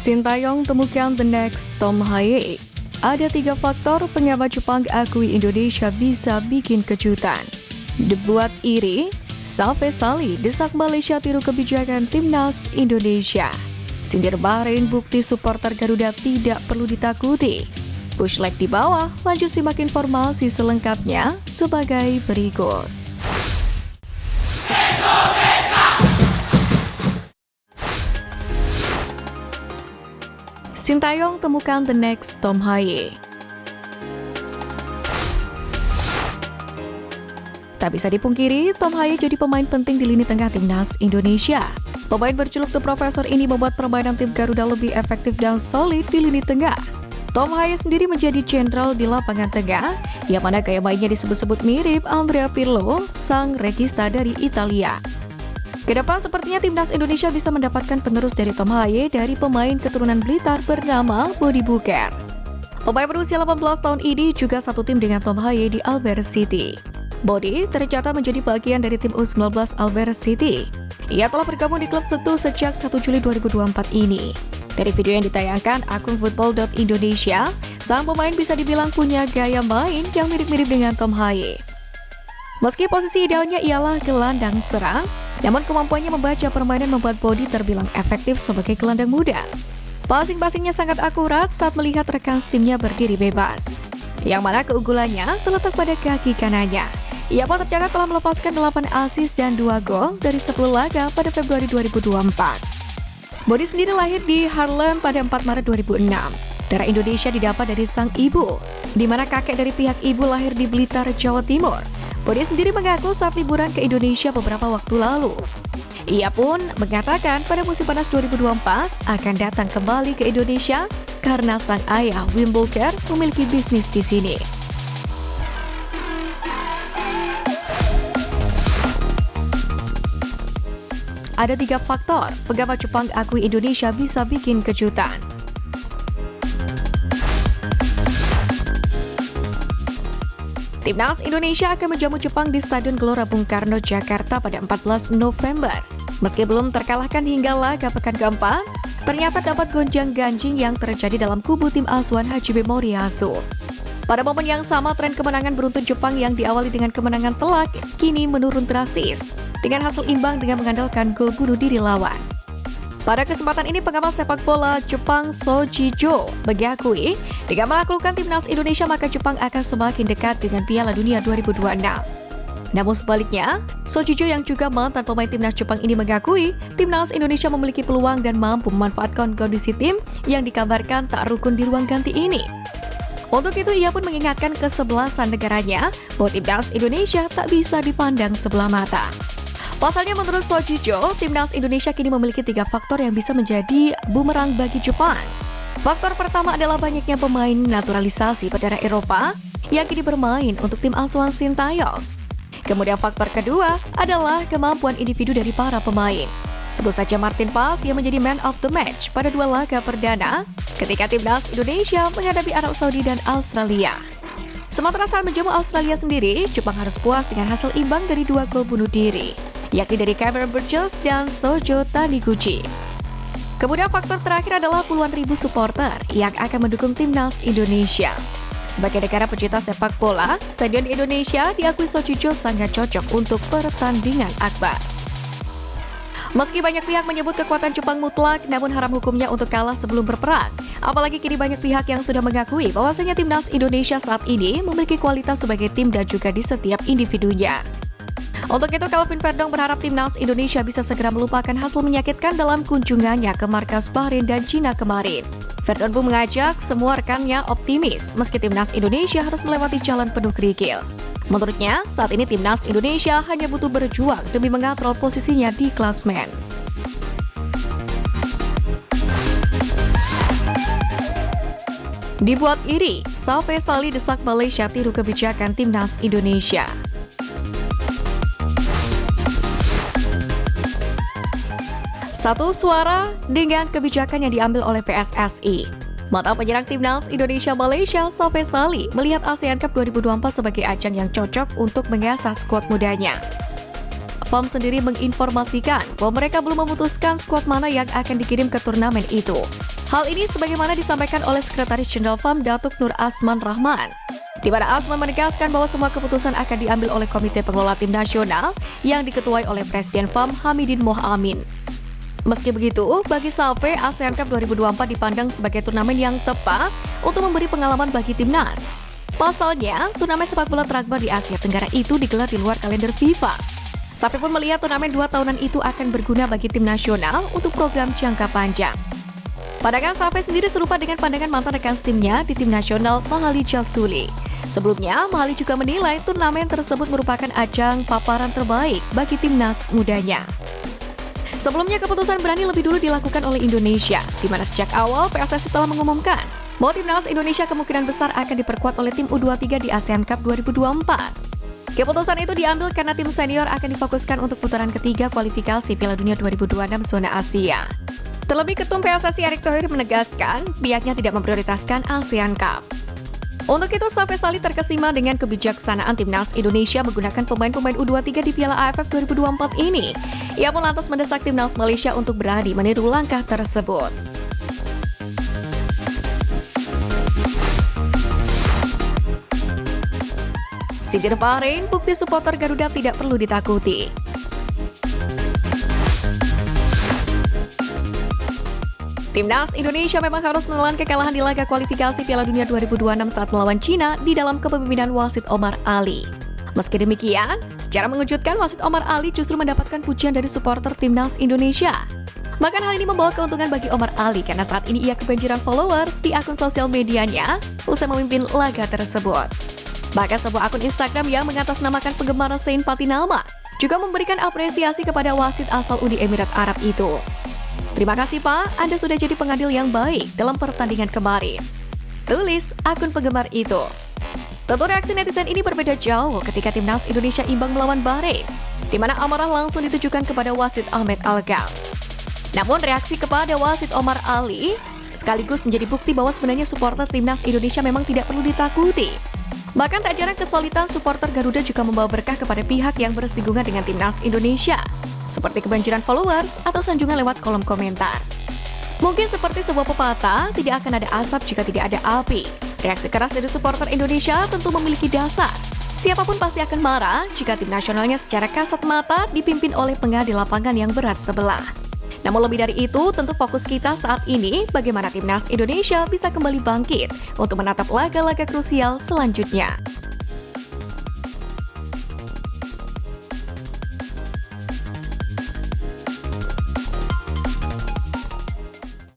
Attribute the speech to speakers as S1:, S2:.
S1: Sintayong temukan the next Tom Haye. Ada 3 faktor pengamat Jepang akui Indonesia bisa bikin kejutan. Dibuat iri, Salve Sali desak Malaysia tiru kebijakan timnas Indonesia. Sindir Bahrain bukti supporter Garuda tidak perlu ditakuti. Push leg di bawah, lanjut simak informasi selengkapnya sebagai berikut. Sintayong temukan the next Tom Haye. Tak bisa dipungkiri, Tom Haye jadi pemain penting di lini tengah timnas Indonesia. Pemain berjuluk The Professor ini membuat permainan tim Garuda lebih efektif dan solid di lini tengah. Tom Haye sendiri menjadi jenderal di lapangan tengah, yang mana gaya mainnya disebut-sebut mirip Andrea Pirlo, sang regista dari Italia. Kedepan sepertinya timnas Indonesia bisa mendapatkan penerus dari Tom Haye dari pemain keturunan Blitar bernama Body Booker. Pemain berusia 18 tahun ini juga satu tim dengan Tom Haye di Albert City. Body tercatat menjadi bagian dari tim U19 Albert City. Ia telah bergabung di klub Setu sejak 1 Juli 2024 ini. Dari video yang ditayangkan akun football.indonesia, sang pemain bisa dibilang punya gaya main yang mirip-mirip dengan Tom Haye. Meski posisi idealnya ialah gelandang serang, namun kemampuannya membaca permainan membuat Body terbilang efektif sebagai gelandang muda. Passing-passingnya sangat akurat saat melihat rekan timnya berdiri bebas, yang mana keunggulannya terletak pada kaki kanannya. Ia pun tercatat telah melepaskan 8 assist dan 2 gol dari 10 laga pada Februari 2024. Body sendiri lahir di Haarlem pada 4 Maret 2006. Darah Indonesia didapat dari sang ibu, di mana kakek dari pihak ibu lahir di Blitar, Jawa Timur. Body sendiri mengaku saat liburan ke Indonesia beberapa waktu lalu. Ia pun mengatakan pada musim panas 2024 akan datang kembali ke Indonesia karena sang ayah Wim Bolker memiliki bisnis di sini. Ada 3 faktor pengamat Jepang akui Indonesia bisa bikin kejutan. Timnas Indonesia akan menjamu Jepang di Stadion Gelora Bung Karno, Jakarta pada 14 November. Meski belum terkalahkan hingga laga pekan keempat, ternyata dapat gonjang-ganjing yang terjadi dalam kubu tim asuhan Hajime Moriyasu. Pada momen yang sama, tren kemenangan beruntun Jepang yang diawali dengan kemenangan telak kini menurun drastis, dengan hasil imbang dengan mengandalkan gol bunuh diri lawan. Pada kesempatan ini, pengamat sepak bola Jepang Sojijo mengakui dengan menaklukkan timnas Indonesia maka Jepang akan semakin dekat dengan Piala Dunia 2026. Namun sebaliknya, Sojijo yang juga mantan pemain timnas Jepang ini mengakui timnas Indonesia memiliki peluang dan mampu memanfaatkan kondisi tim yang dikabarkan tak rukun di ruang ganti ini. Untuk itu, ia pun mengingatkan kesebelasan negaranya bahwa timnas Indonesia tak bisa dipandang sebelah mata. Pasalnya menurut Sojijo, timnas Indonesia kini memiliki 3 faktor yang bisa menjadi bumerang bagi Jepang. Faktor pertama adalah banyaknya pemain naturalisasi berdarah Eropa yang kini bermain untuk tim asuhan Sintayong. Kemudian faktor kedua adalah kemampuan individu dari para pemain. Sebut saja Martin Paes yang menjadi man of the match pada 2 laga perdana ketika timnas Indonesia menghadapi Arab Saudi dan Australia. Sementara saat menjamu Australia sendiri, Jepang harus puas dengan hasil imbang dari 2 gol bunuh diri, yakni dari Cameron Burgess dan Shojo Taniguchi. Kemudian faktor terakhir adalah puluhan ribu supporter yang akan mendukung timnas Indonesia. Sebagai negara pecinta sepak bola, stadion di Indonesia diakui Sojijo sangat cocok untuk pertandingan akbar. Meski banyak pihak menyebut kekuatan Jepang mutlak, namun haram hukumnya untuk kalah sebelum berperang. Apalagi kini banyak pihak yang sudah mengakui bahwasanya timnas Indonesia saat ini memiliki kualitas sebagai tim dan juga di setiap individunya. Untuk itu, Calvin Verdong berharap timnas Indonesia bisa segera melupakan hasil menyakitkan dalam kunjungannya ke markas Bahrain dan Cina kemarin. Verdong pun mengajak semua rekannya optimis meski timnas Indonesia harus melewati jalan penuh kerikil. Menurutnya, saat ini timnas Indonesia hanya butuh berjuang demi mengatrol posisinya di klasmen. Dibuat iri, Salve Sali desak Malaysia tiru kebijakan timnas Indonesia. Satu suara dengan kebijakan yang diambil oleh PSSI. Mantan penyerang timnas Indonesia Malaysia, Salve Sali, melihat ASEAN Cup 2024 sebagai ajang yang cocok untuk mengasah skuad mudanya. FAM sendiri menginformasikan bahwa mereka belum memutuskan skuad mana yang akan dikirim ke turnamen itu. Hal ini sebagaimana disampaikan oleh Sekretaris Jenderal FAM Datuk Nur Asman Rahman, di mana Asman menegaskan bahwa semua keputusan akan diambil oleh Komite Pengelola Tim Nasional yang diketuai oleh Presiden FAM Hamidin Mohamin. Meski begitu, bagi Salve, ASEAN Cup 2024 dipandang sebagai turnamen yang tepat untuk memberi pengalaman bagi timnas. Pasalnya, turnamen sepak bola terakbar di Asia Tenggara itu digelar di luar kalender FIFA. Salve pun melihat turnamen 2 tahunan itu akan berguna bagi tim nasional untuk program jangka panjang. Pandangan Salve sendiri serupa dengan pandangan mantan rekan timnya di tim nasional, Mahali Jasuli. Sebelumnya, Mahali juga menilai turnamen tersebut merupakan ajang paparan terbaik bagi timnas mudanya. Sebelumnya, keputusan berani lebih dulu dilakukan oleh Indonesia, di mana sejak awal PSSI telah mengumumkan bahwa timnas Indonesia kemungkinan besar akan diperkuat oleh tim U23 di ASEAN Cup 2024. Keputusan itu diambil karena tim senior akan difokuskan untuk putaran ketiga kualifikasi Piala Dunia 2026 zona Asia. Terlebih, Ketum PSSI Erick Thohir menegaskan pihaknya tidak memprioritaskan ASEAN Cup. Untuk itu, Salve Salih terkesima dengan kebijaksanaan timnas Indonesia menggunakan pemain-pemain U23 di Piala AFF 2024 ini. Ia pun lantas mendesak timnas Malaysia untuk berani meniru langkah tersebut. Sidir Bahrain, bukti supporter Garuda tidak perlu ditakuti. Timnas Indonesia memang harus menelan kekalahan di laga kualifikasi Piala Dunia 2026 saat melawan Cina di dalam kepemimpinan wasit Omar Ali. Meski demikian, secara mengejutkan wasit Omar Ali justru mendapatkan pujian dari supporter Timnas Indonesia. Bahkan hal ini membawa keuntungan bagi Omar Ali karena saat ini ia kebanjiran followers di akun sosial medianya usai memimpin laga tersebut. Bahkan sebuah akun Instagram yang mengatasnamakan penggemar Saint Patinama juga memberikan apresiasi kepada wasit asal Uni Emirat Arab itu. Terima kasih Pak, Anda sudah jadi pengadil yang baik dalam pertandingan kemarin. Tulis akun penggemar itu. Tentu reaksi netizen ini berbeda jauh ketika timnas Indonesia imbang melawan Bahrain, di mana amarah langsung ditujukan kepada wasit Ahmed Algam. Namun reaksi kepada wasit Omar Ali sekaligus menjadi bukti bahwa sebenarnya supporter timnas Indonesia memang tidak perlu ditakuti. Bahkan tak jarang kesulitan supporter Garuda juga membawa berkah kepada pihak yang bersinggungan dengan timnas Indonesia, seperti kebanjiran followers atau sanjungan lewat kolom komentar. Mungkin seperti sebuah pepatah, tidak akan ada asap jika tidak ada api. Reaksi keras dari supporter Indonesia tentu memiliki dasar. Siapapun pasti akan marah jika tim nasionalnya secara kasat mata dipimpin oleh pengadil lapangan yang berat sebelah. Namun lebih dari itu, tentu fokus kita saat ini bagaimana timnas Indonesia bisa kembali bangkit untuk menatap laga-laga krusial selanjutnya.